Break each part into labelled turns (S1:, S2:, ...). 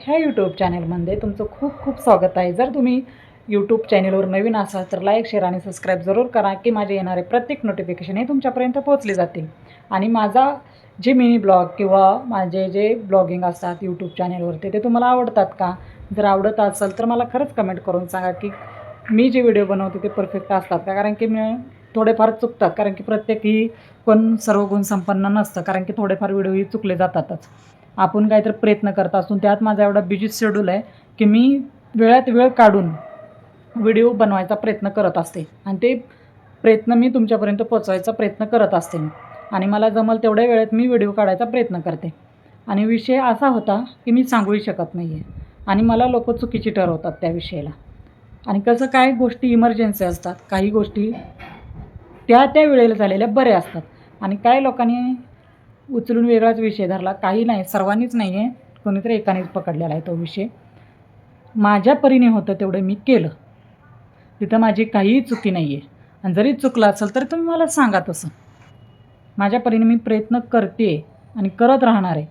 S1: ह्या यूट्यूब चॅनलमध्ये तुमचं खूप खूप स्वागत आहे. जर तुम्ही यूट्यूब चॅनलवर नवीन असाल तर लाईक, शेअर आणि सबस्क्राईब जरूर करा की माझे येणारे प्रत्येक नोटिफिकेशन हे तुमच्यापर्यंत पोहोचले जातील. आणि माझा जे मिनी ब्लॉग किंवा माझे जे ब्लॉगिंग असतात यूट्यूब चॅनलवरती ते तुम्हाला आवडतात का? जर आवडत असेल तर मला खरंच कमेंट करून सांगा की मी जे व्हिडिओ बनवते ते परफेक्ट असतात का? कारण की मी थोडेफार चुकतात, कारण की प्रत्येक ही कोण सर्व गुण संपन्न नसतं, कारण की थोडेफार व्हिडिओही चुकले जातातच. आपण काहीतरी प्रयत्न करत असून त्यात माझा एवढा बिझी शेड्यूल आहे की मी वेळात वेळ काढून व्हिडिओ बनवायचा प्रयत्न करत असते आणि ते प्रयत्न मी तुमच्यापर्यंत पोचवायचा प्रयत्न करत असते आणि मला जमल तेवढ्या वेळेत मी व्हिडिओ काढायचा प्रयत्न करते. आणि विषय असा होता की मी सांगूही शकत नाही आहे आणि मला लोक चुकीची ठरवतात त्या विषयाला. आणि कसं काय, गोष्टी इमर्जन्सी असतात, काही गोष्टी त्या त्या वेळेला झालेल्या बऱ्या असतात आणि काही लोकांनी उचलून वेगळाच विषय धरला. काही नाही, सर्वांनीच नाही आहे, कोणीतरी एकानेच पकडलेला आहे तो विषय. माझ्या परीने होतं तेवढं मी केलं, तिथं माझी काहीही चुकी नाही आहे. आणि जरी चुकलं असेल तर तुम्ही मला सांगा तसं. माझ्या परीने मी प्रयत्न करते आणि करत राहणार आहे,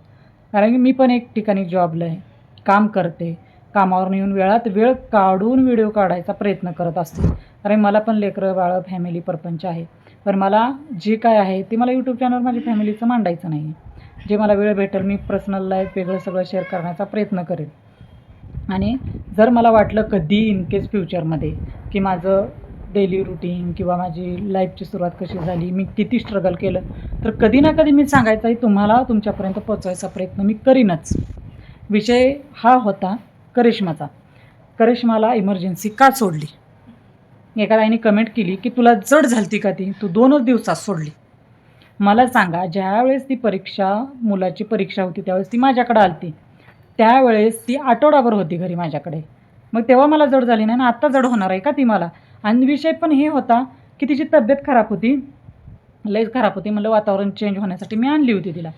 S1: कारण की मी पण एक ठिकाणी जॉबला आहे, काम करते, कामावरून येऊन वेळात वेळ काढून व्हिडिओ काढायचा प्रयत्न करत असते. कारण मला पण लेकरं बाळं फॅमिली परपंच आहे. पण मला जे काय आहे ते मला यूट्यूब चॅनलवर माझ्या फॅमिलीचं मांडायचं नाही आहे. जे मला वेळ भेटेल मी पर्सनल लाईफ वेगळं सगळं शेअर करण्याचा प्रयत्न करेन. आणि जर मला वाटलं कधी इन केस फ्युचरमध्ये की माझं डेली रुटीन किंवा माझी लाईफची सुरुवात कशी झाली, मी किती स्ट्रगल केलं, तर कधी ना कधी मी सांगायचाही तुम्हाला तुमच्यापर्यंत पोचवायचा प्रयत्न मी करीनच. विषय हा होता करिश्माचा. करिश्माला इमर्जन्सी का सोडली? एका ताईने कमेंट केली की तुला जड झालती का ती, तू 2च दिवसात सोडली. मला सांगा, ज्यावेळेस ती परीक्षा, मुलाची परीक्षा होती त्यावेळेस ती माझ्याकडे आलती, त्यावेळेस ती आठवडाभर होती घरी माझ्याकडे. मग तेव्हा मला जड झाली नाही ना, आत्ता जड होणार आहे का ती मला? आणि विषय पण हे होता की तिची तब्येत खराब होती, लईच खराब होती. म्हणलं वातावरण चेंज होण्यासाठी मी आणली होती तिला.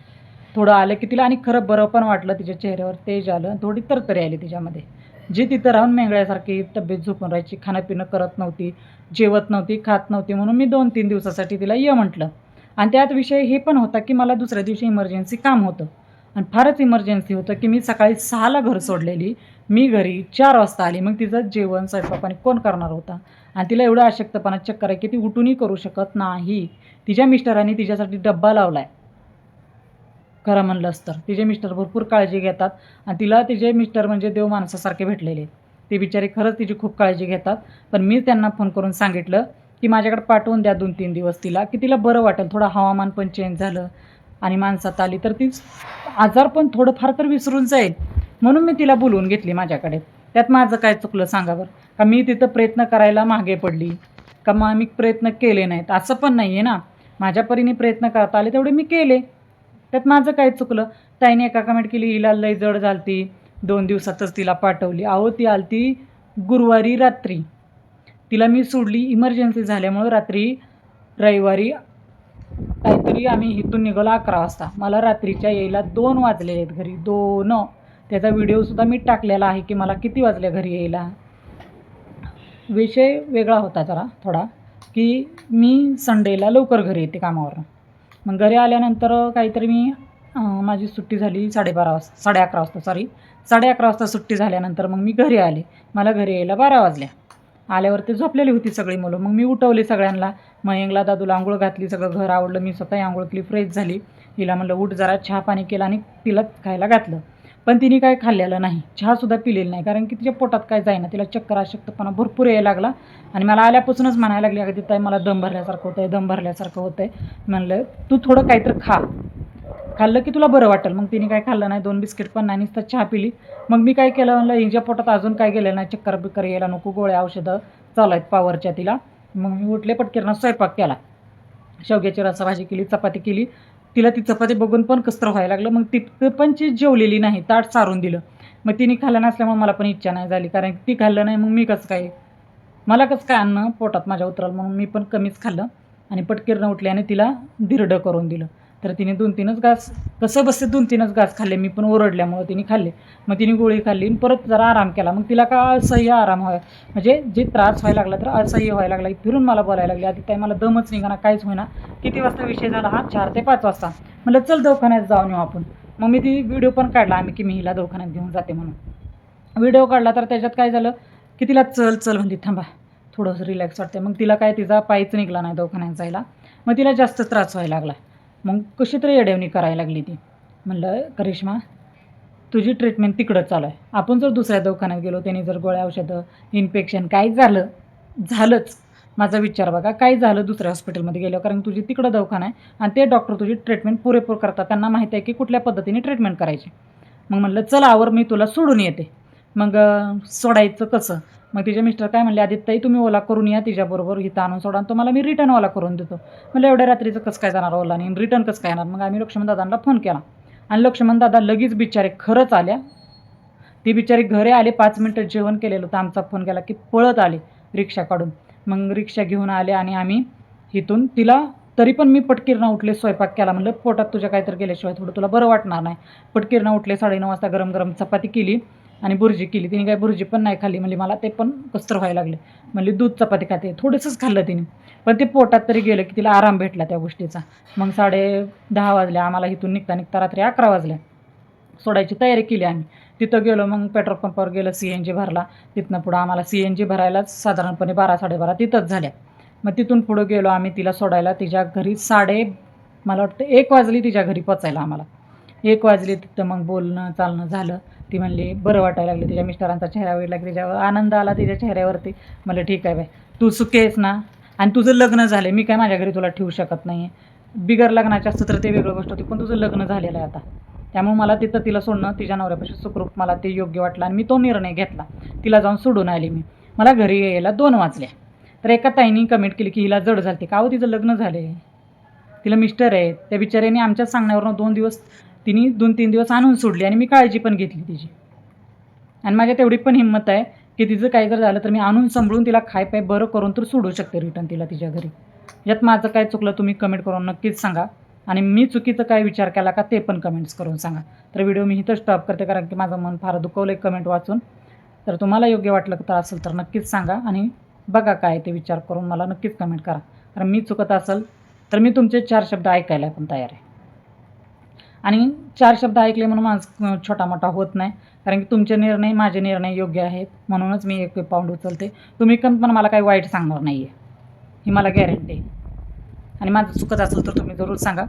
S1: थोडं आलं की तिला आणि खरं बरं पण वाटलं, तिच्या चेहऱ्यावर तेज आलं, थोडी तरतरी आली तिच्यामध्ये. जी तिथं राहून मेंगळ्यासारखी तब्येत झोपून राहायची, खाणंपिणं करत नव्हती, जेवत नव्हती, खात नव्हती, म्हणून मी 2-3 दिवसासाठी तिला ये म्हटलं. आणि त्यात विषय हे पण होता की मला दुसऱ्या दिवशी इमर्जन्सी काम होतं आणि फारच इमर्जन्सी होतं की मी सकाळी 6ला घर सोडलेली, मी घरी 4 वाजता आली. मग तिचं जेवण स्वयंपाक कोण करणार होता? आणि तिला एवढं अशक्तपणा चक्कर आहे की ती उठूनही करू शकत नाही. तिच्या मिस्टरांनी तिच्यासाठी डब्बा लावला आहे. खरं म्हणलंच तर तिचे मिस्टर भरपूर काळजी घेतात आणि तिला तिचे मिस्टर म्हणजे देव माणसासारखे भेटलेले. ते बिचारे खरंच तिची खूप काळजी घेतात. पण मी त्यांना फोन करून सांगितलं की माझ्याकडे पाठवून द्या 2-3 दिवस तिला, की तिला बरं वाटेल. थोडं हवामान पण चेंज झालं आणि माणसात आली तर ती आजार पण थोडंफार तर विसरून जाईल, म्हणून मी तिला बोलवून घेतली माझ्याकडे. त्यात माझं काय चुकलं सांगा बरं? का मी तिथं प्रयत्न करायला मागे पडली? का मग मी प्रयत्न केले नाहीत? असं पण नाही आहे ना. माझ्या परीने प्रयत्न करता आले तेवढे मी केले, त्यात माझं काय चुकलं? ताईने एका कमेंट केली हिला लई जड झालती, 2 दिवसातच तिला पाठवली. अहो ती आलती गुरुवारी रात्री, तिला मी सोडली इमर्जन्सी झाल्यामुळं रात्री. रविवारी काहीतरी आम्ही इथून निघालो 11 वाजता, मला रात्रीच्या यायला 2 वाजलेले आहेत घरी, 2. त्याचा व्हिडिओसुद्धा मी टाकलेला आहे की मला किती वाजले घरी यायला. विषय वेगळा होता जरा थोडा, की मी संडेला लवकर घरी येते कामावरून. मग घरी आल्यानंतर काहीतरी मी माझी सुट्टी झाली 11:30 वाजता 11:30 वाजता सुट्टी झाल्यानंतर मग मी घरी आले. मला घरी यायला 12 वाजल्या. आल्यावरती झोपलेली होती सगळी मुलं. मग मी उठवली सगळ्यांना. मयंकला, दादूला आंघोळ घातली, सगळं घर आवडलं. मी स्वतःही आंघोळ केली, फ्रेश झाली. हिला म्हणलं उठ जरा, चहा पाणी केलं आणि तिला खायला घातलं. पण तिने काय खाल्लेलं नाही, चहासुद्धा पिलेलं नाही, कारण की तिच्या पोटात काय जाईना. तिला चक्कर अशक्तपणा भरपूर यायला लागला आणि मला आल्यापासूनच म्हणायला लागली अगं तिथं मला दम भरल्यासारखं होतं आहे, दम भरल्यासारखं होतं आहे. म्हणलं तू थोडं काहीतरी खा, खाल्लं की तुला बरं वाटेल. मग तिने काय खाल्लं नाही, 2 बिस्किट पण नाही, नुसतं चहा पिली. मग मी काय केलं, म्हणलं हिच्या पोटात अजून काय गेलं नाही, चक्कर बिक्कर यायला नको, गोळ्या औषधं चालू आहेत पॉवरच्या तिला. मग मी उठले, पटकन स्वयंपाक केला, शेवग्याची रसाभाजी केली, चपाती केली. तिला ती चपाती बघून पण कसं तर व्हायला लागलं. मग ती पण जेवलेली नाही, ताट सारून दिलं. मग तिने खाल्लं नसल्यामुळे मला पण इच्छा नाही झाली, कारण ती खाल्लं नाही मग मी कसं काय, मला कसं काय अन्न पोटात माझ्या उतरलं, म्हणून मी पण कमीच खाल्लं आणि पटकन उठले आणि तिला धिरडं करून दिलं. तर तिने 2-3च घास, कसं बसते 2-3च घास खाल्ले. मी पण ओरडल्यामुळं तिने खाल्ले. मग तिने गोळी खाल्ली आणि परत जरा आराम केला. मग तिला का असह्य आराम व्हाय, म्हणजे जे त्रास व्हायला लागला तर असह्य व्हायला लागला. फिरून मला बोलायला लागली, आधी ताई मला दमच निघाना, काहीच होईना. किती वाजता विषय झाला हा? 4 ते 5 वाजता. म्हणलं चल दवाखान्यात जाऊन येऊ आपण. मग मी ती व्हिडिओ पण काढला आम्ही की मी हिला दवाखान्यात घेऊन जाते म्हणून. व्हिडिओ काढला तर त्याच्यात काय झालं की तिला चल चल म्हणली, थांबा थोडंसं रिलॅक्स वाटते. मग तिला काय तिचा पायच निघला नाही दवाखान्यात जायला, मग तिला जास्त त्रास व्हायला लागला. मग कशी तरी येड्यावणी करायला लागली ती. म्हणलं करिश्मा तुझी ट्रीटमेंट तिकडं चालू आहे, आपण जर दुसऱ्या दवाखान्यात गेलो त्यांनी जर गोळ्या औषधं इन्फेक्शन काय झालंच माझा विचार बघा, काय झालं दुसऱ्या हॉस्पिटलमध्ये गेल्यावर, कारण तुझी तिकडं दवाखाना आहे आणि ते डॉक्टर तुझी ट्रीटमेंट पुरेपूर करतात, त्यांना माहीत आहे की कुठल्या पद्धतीने ट्रीटमेंट करायची. मग म्हणलं चल आवर मी तुला सोडून येते. मग सोडायचं कसं, मग तिचे मिस्टर काय म्हणले, आदित्य तुम्ही ओला करून या तिच्याबरोबर, इथं आणून सोडा आणि तुम्हाला मी रिटर्न ओला करून देतो. म्हणलं एवढ्या रात्रीचं कसं काय जाणार ओला आणि रिटर्न कसं काय येणार. मग आम्ही लक्ष्मणदादांना फोन केला आणि लक्ष्मणदादा लगेच बिचारे खरंच आल्या. ती बिचारी घरी आले, 5 मिनटं जेवण केलेलं होतं, आमचा फोन केला की पळत आले रिक्षा काढून. मग रिक्षा घेऊन आले आणि आम्ही इथून तिला, तरी पण मी पटकीरनं उठले, स्वयंपाक केला. म्हणलं पोटात तुझ्या काहीतरी गेल्याशिवाय थोडं तुला बरं वाटणार नाही. पटकीरनं उठले, 9:30 वाजता गरम गरम चपाती केली आणि भुर्जी केली. तिने काही भुर्जी पण नाही खाल्ली, म्हणजे मला ते पण कसतर व्हायला लागले. म्हणली दूध चपाती खाते, थोडंसंच खाल्लं तिने, पण ते पोटात तरी गेलं की तिला आराम भेटला त्या गोष्टीचा. मग 10:30 वाजले आम्हाला, इथून निघता निघता रात्री 11 वाजल्या. सोडायची तयारी केली आम्ही. तिथं गेलो, मग पेट्रोल पंपावर गेलं, CNG भरला. तिथनं पुढं आम्हाला CNG भरायलाच साधारणपणे 12-12:30 तिथंच झाल्या. मग तिथून पुढं गेलो आम्ही तिला सोडायला तिच्या घरी. मला वाटतं 1 वाजली तिच्या घरी पोचायला आम्हाला. 1 वाजली. तिथं मग बोलणं चालणं झालं. ती म्हणली बरं वाटायला लागलं. तिच्या मिस्टरांचा चेहरा वेगळा, तिच्यावर आनंद आला तिच्या चेहऱ्यावरती. म्हणलं ठीक आहे बाय, तू सुखी आहेस ना, आणि तुझं लग्न झालं, मी काय माझ्या घरी तुला ठेवू शकत नाही आहे. बिगर लग्नाच्या असतं तर ते वेगळं गोष्ट होती, पण तुझं लग्न झालेलं आहे आता. त्यामुळे मला तिथं तिला सोडणं तिच्या नवऱ्यापाशी सुखरूप मला ते योग्य वाटलं आणि मी तो निर्णय घेतला. तिला जाऊन सोडून आली मी. मला घरी यायला 2 वाजले. तर एका ताईंनी कमेंट केली की हिला जड झाली. का हो, तिचं लग्न झाले, तिला मिस्टर आहेत. त्या बिचाऱ्याने आमच्याच सांगण्यावरून 2-3 दिवस आणून सोडली आणि मी काळजी पण घेतली तिची. आणि माझ्या तेवढी पण हिंमत आहे की तिचं काही जर झालं तर मी आणून सांभाळून तिला खाय पाय बरं करून तर सोडू शकते रिटर्न तिला तिच्या घरी. यात माझं काय चुकलं तुम्ही कमेंट करून नक्कीच सांगा, आणि मी चुकीचं काय विचार केला का ते पण कमेंट्स करून सांगा. तर व्हिडिओ मी इथं स्टॉप करते, कारण की माझं मन फार दुखवलं आहे कमेंट वाचून. तर तुम्हाला योग्य वाटलं तर असेल तर नक्कीच सांगा, आणि बघा काय ते विचार करून मला नक्कीच कमेंट करा. कारण मी चुकत असेल तर मी तुमचे 4 शब्द ऐकायला पण तयार आहे. आणि 4 शब्द ऐकले म्हणून माझं छोटा मोठा होत नाही, कारण की तुमचे निर्णय माझे निर्णय योग्य आहेत, म्हणूनच मी 1 पाऊल उचलते. तुम्ही पण मला काही वाईट सांगणार नाही आहे, ही मला गॅरंटी आहे. आणि माझं चुकत असेल तर तुम्ही जरूर सांगा.